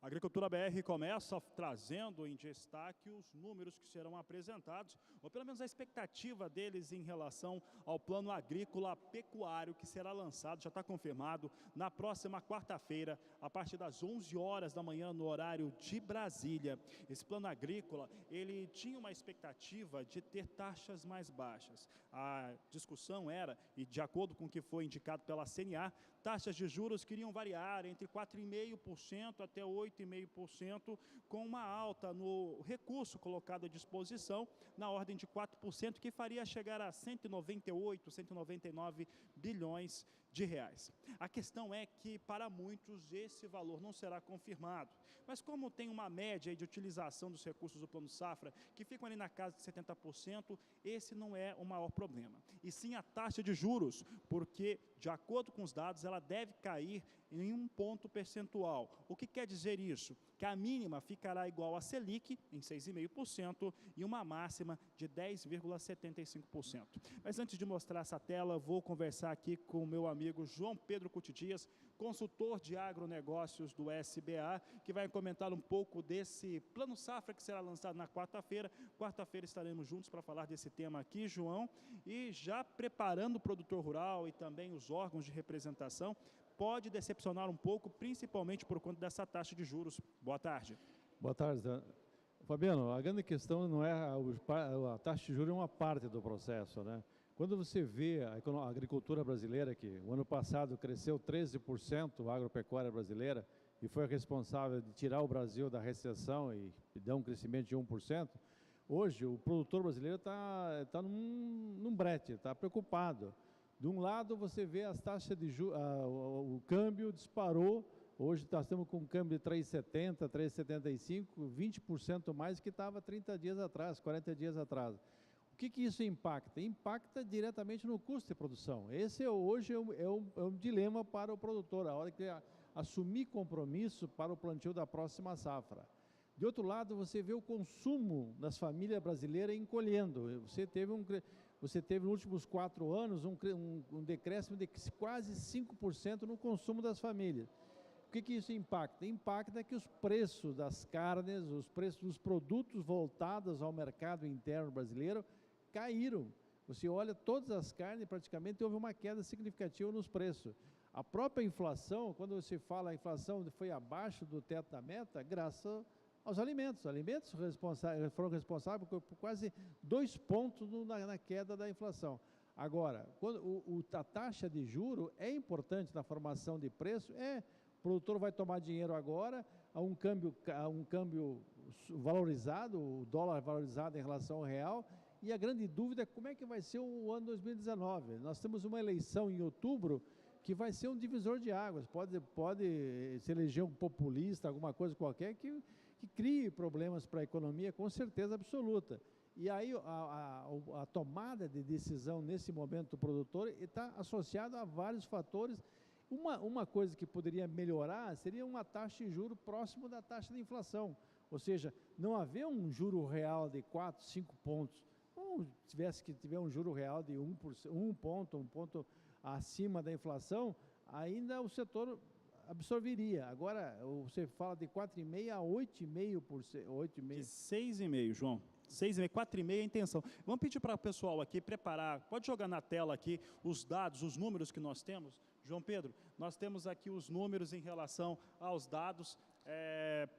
A Agricultura BR começa trazendo em destaque os números que serão apresentados, ou pelo menos a expectativa deles em relação ao plano agrícola pecuário que será lançado, já está confirmado, na próxima quarta-feira, a partir das 11 horas da manhã, no horário de Brasília. Esse plano agrícola, ele tinha uma expectativa de ter taxas mais baixas. A discussão era, e de acordo com o que foi indicado pela CNA, taxas de juros que iriam variar entre 4,5% até 8,5%, com uma alta no recurso colocado à disposição, na ordem de 4%, que faria chegar a 198, 199 bilhões de reais. A questão é que, para muitos, esse valor não será confirmado. Mas como tem uma média de utilização dos recursos do Plano Safra, que ficam ali na casa de 70%, esse não é o maior problema. E sim a taxa de juros, porque, de acordo com os dados, ela deve cair em 1 ponto percentual. O que quer dizer isso? Que a mínima ficará igual à Selic, em 6,5%, e uma máxima de 10,75%. Mas antes de mostrar essa tela, vou conversar aqui com o meu amigo João Pedro Cuti Dias, consultor de agronegócios do SBA, que vai comentar um pouco desse Plano Safra que será lançado na quarta-feira. Quarta-feira estaremos juntos para falar desse tema aqui, João, e já preparando o produtor rural e também os órgãos de representação, pode decepcionar um pouco, principalmente por conta dessa taxa de juros. Boa tarde. Boa tarde, Fabiano. A grande questão não é a taxa de juros, é uma parte do processo, né? Quando você vê a agricultura brasileira, que o ano passado cresceu 13%, a agropecuária brasileira, e foi responsável de tirar o Brasil da recessão e dar um crescimento de 1%, hoje o produtor brasileiro está num brete, está preocupado. De um lado você vê as taxas de juros, o câmbio disparou, hoje nós estamos com um câmbio de 3,70, 3,75, 20% mais que estava 30 dias atrás, 40 dias atrás. O que isso impacta? Impacta diretamente no custo de produção. Esse hoje é um dilema para o produtor, a hora que assumir compromisso para o plantio da próxima safra. De outro lado, você vê o consumo das famílias brasileiras encolhendo. Você teve nos últimos 4 anos um decréscimo de quase 5% no consumo das famílias. O que isso impacta? Impacta que os preços das carnes, os preços dos produtos voltados ao mercado interno brasileiro caíram. Você olha todas as carnes, praticamente houve uma queda significativa nos preços. A própria inflação, quando você fala a inflação foi abaixo do teto da meta, graças aos alimentos. Os alimentos foram responsáveis por quase 2 pontos na queda da inflação. Agora, a taxa de juro é importante na formação de preço, o produtor vai tomar dinheiro agora a um câmbio valorizado, o dólar valorizado em relação ao real, e a grande dúvida é como é que vai ser o ano 2019. Nós temos uma eleição em outubro que vai ser um divisor de águas, pode se eleger um populista, alguma coisa qualquer que crie problemas para a economia, com certeza absoluta. E aí a tomada de decisão nesse momento do produtor está associada a vários fatores. Uma coisa que poderia melhorar seria uma taxa de juro próximo da taxa de inflação, ou seja, não haver um juro real de 4, 5 pontos, ou tiver um juro real de 1 ponto acima da inflação, ainda o setor absorveria. Agora, você fala de 4,5% a 8,5%. 8,5%. De 6,5%, João. 6,5%, 4,5% é a intenção. Vamos pedir para o pessoal aqui preparar, pode jogar na tela aqui os dados, os números que nós temos. João Pedro, nós temos aqui os números em relação aos dados.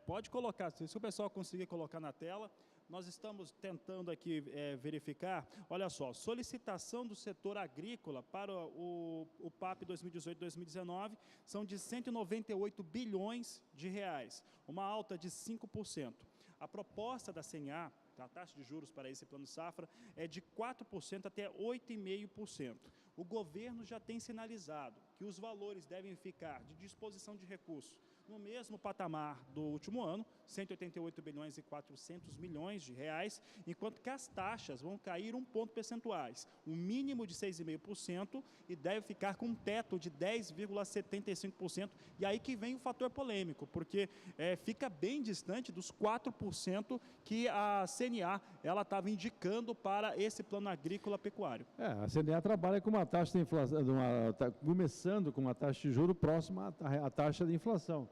Pode colocar, se o pessoal conseguir colocar na tela. Nós estamos tentando aqui verificar, olha só, solicitação do setor agrícola para o PAP 2018-2019 são de 198 bilhões de reais, uma alta de 5%. A proposta da CNA, a taxa de juros para esse plano safra, é de 4% até 8,5%. O governo já tem sinalizado que os valores devem ficar de disposição de recursos no mesmo patamar do último ano, 188 bilhões e 400 milhões de reais, enquanto que as taxas vão cair 1 ponto percentuais, um mínimo de 6,5% e deve ficar com um teto de 10,75%. E aí que vem o fator polêmico, porque fica bem distante dos 4% que a CNA estava indicando para esse plano agrícola pecuário. A CNA trabalha com uma taxa de inflação, começando com uma taxa de juros próxima à taxa de inflação.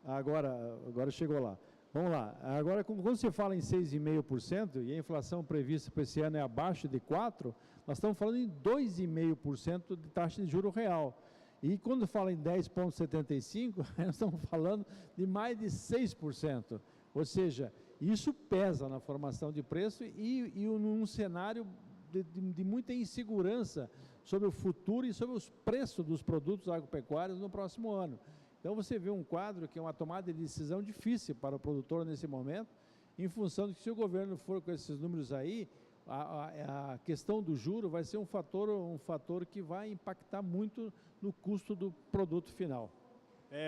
Agora chegou lá. Vamos lá. Agora, quando você fala em 6,5% e a inflação prevista para esse ano é abaixo de 4%, nós estamos falando em 2,5% de taxa de juro real. E quando fala em 10,75%, nós estamos falando de mais de 6%. Ou seja, isso pesa na formação de preço e num cenário de muita insegurança sobre o futuro e sobre os preços dos produtos agropecuários no próximo ano. Então você vê um quadro que é uma tomada de decisão difícil para o produtor nesse momento, em função de que se o governo for com esses números aí, a questão do juro vai ser um fator que vai impactar muito no custo do produto final.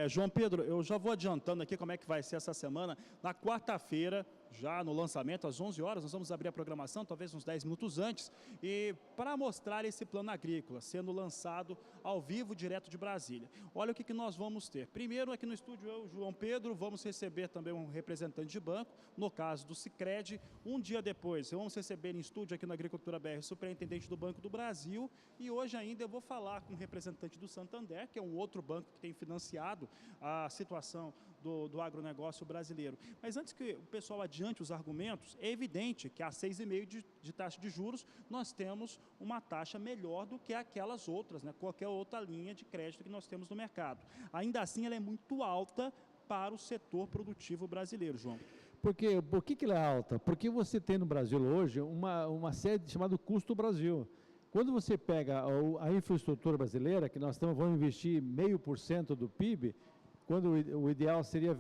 João Pedro, eu já vou adiantando aqui como é que vai ser essa semana. Na quarta-feira, já no lançamento, às 11 horas, nós vamos abrir a programação, talvez uns 10 minutos antes, e para mostrar esse plano agrícola, sendo lançado ao vivo, direto de Brasília. Olha o que nós vamos ter. Primeiro, aqui no estúdio, eu, João Pedro, vamos receber também um representante de banco, no caso do Sicredi. Um dia depois, vamos receber em estúdio aqui na Agricultura BR, o superintendente do Banco do Brasil, e hoje ainda eu vou falar com o representante do Santander, que é um outro banco que tem financiado a situação do agronegócio brasileiro. Mas antes que o pessoal adiante os argumentos, é evidente que a 6,5% de taxa de juros, nós temos uma taxa melhor do que aquelas outras, né? Qualquer outra linha de crédito que nós temos no mercado. Ainda assim, ela é muito alta para o setor produtivo brasileiro, João. Por que ela é alta? Porque você tem no Brasil hoje uma série chamada custo Brasil. Quando você pega a infraestrutura brasileira, que nós vamos investir 0,5% do PIB, quando o ideal seria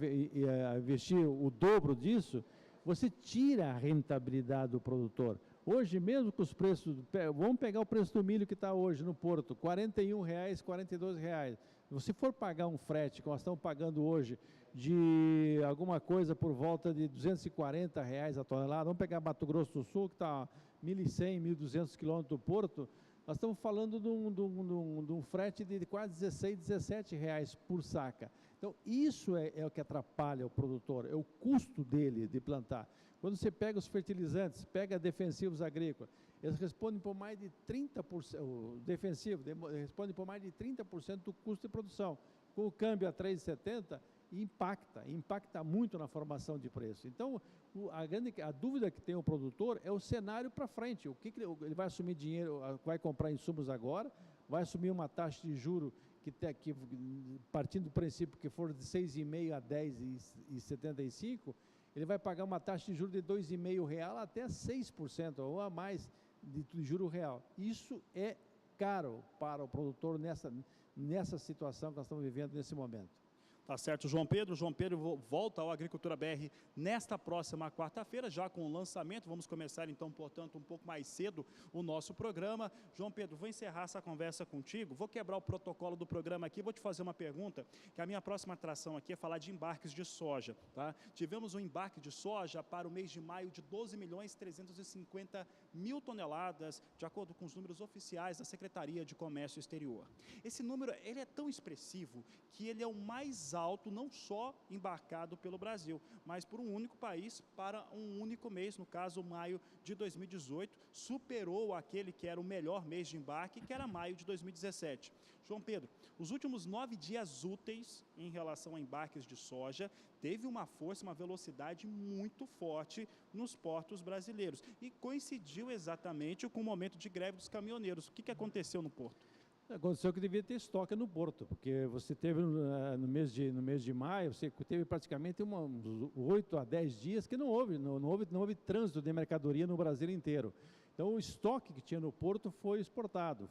investir o dobro disso, você tira a rentabilidade do produtor. Hoje, mesmo com os preços, vamos pegar o preço do milho que está hoje no Porto, R$ 41,00, R$ 42,00. Se você for pagar um frete, que nós estamos pagando hoje, de alguma coisa por volta de R$ 240,00 a tonelada, vamos pegar Mato Grosso do Sul, que está 1.100, 1.200 quilômetros do Porto, nós estamos falando de um frete de quase R$ 16, R$ 17,00 por saca. Então, isso é o que atrapalha o produtor, é o custo dele de plantar. Quando você pega os fertilizantes, pega defensivos agrícolas, eles respondem por mais de 30%, o defensivo responde por mais de 30% do custo de produção. Com o câmbio a R$ 3,70, impacta muito na formação de preço. Então, a dúvida que tem o produtor é o cenário para frente. Ele vai assumir dinheiro, vai comprar insumos agora, vai assumir uma taxa de juro que partindo do princípio que for de 6,5% a 10,75%, ele vai pagar uma taxa de juros de R$ 2,5 até 6% ou a mais de juro real. Isso é caro para o produtor nessa situação que nós estamos vivendo nesse momento. Tá certo, João Pedro. João Pedro volta ao Agricultura BR nesta próxima quarta-feira, já com o lançamento. Vamos começar, então, portanto, um pouco mais cedo o nosso programa. João Pedro, vou encerrar essa conversa contigo. Vou quebrar o protocolo do programa aqui. Vou te fazer uma pergunta, que a minha próxima atração aqui é falar de embarques de soja. Tá? Tivemos um embarque de soja para o mês de maio de 12.350.000 toneladas, de acordo com os números oficiais da Secretaria de Comércio Exterior. Esse número ele é tão expressivo que ele é o mais alto, não só embarcado pelo Brasil, mas por um único país para um único mês, no caso maio de 2018, superou aquele que era o melhor mês de embarque, que era maio de 2017. João Pedro, os últimos 9 dias úteis em relação a embarques de soja, teve uma força, uma velocidade muito forte nos portos brasileiros e coincidiu exatamente com o momento de greve dos caminhoneiros. O que aconteceu no porto? Aconteceu que devia ter estoque no porto, porque você teve no mês de maio, você teve praticamente uns 8 a 10 dias que não houve trânsito de mercadoria no Brasil inteiro. Então o estoque que tinha no porto foi exportado.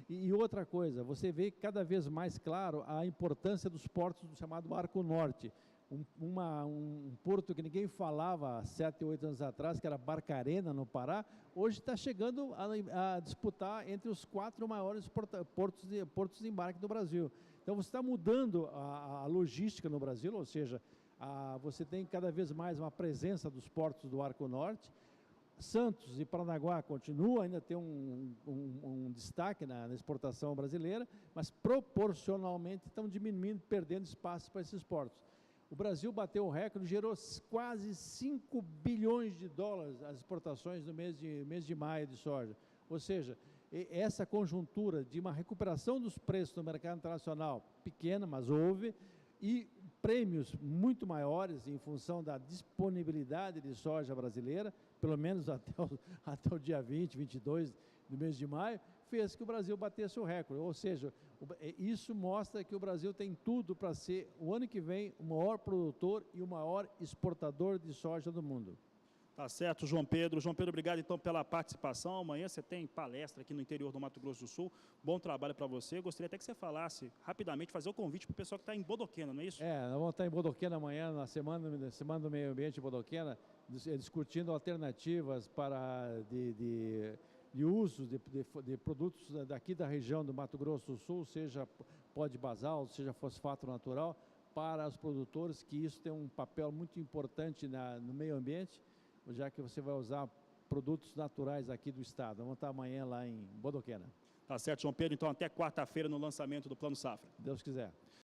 E outra coisa, você vê cada vez mais claro a importância dos portos do chamado Arco Norte. Um porto que ninguém falava há 7, 8 anos atrás, que era Barcarena, no Pará, hoje está chegando a disputar entre os 4 maiores portos de embarque do Brasil. Então você está mudando a logística no Brasil, ou seja, você tem cada vez mais uma presença dos portos do Arco Norte. Santos e Paranaguá continuam, ainda tem um destaque na exportação brasileira, mas proporcionalmente estão diminuindo, perdendo espaço para esses portos. O Brasil bateu o recorde, gerou quase 5 bilhões de dólares as exportações no mês de maio de soja. Ou seja, essa conjuntura de uma recuperação dos preços no mercado internacional, pequena, mas houve, e prêmios muito maiores em função da disponibilidade de soja brasileira, pelo menos até o dia 20, 22 do mês de maio, fez que o Brasil batesse o recorde. Ou seja, isso mostra que o Brasil tem tudo para ser, o ano que vem, o maior produtor e o maior exportador de soja do mundo. Tá certo, João Pedro. João Pedro, obrigado então pela participação. Amanhã você tem palestra aqui no interior do Mato Grosso do Sul. Bom trabalho para você. Gostaria até que você falasse rapidamente, fazer o convite para o pessoal que está em Bodoquena, não é isso? Nós vamos estar em Bodoquena amanhã, na Semana do Meio Ambiente de Bodoquena, discutindo alternativas de uso de produtos daqui da região do Mato Grosso do Sul, seja pó de basalto, seja fosfato natural, para os produtores, que isso tem um papel muito importante no meio ambiente, já que você vai usar produtos naturais aqui do estado. Vamos estar amanhã lá em Bodoquena. Tá certo, João Pedro. Então, até quarta-feira no lançamento do Plano Safra. Deus quiser.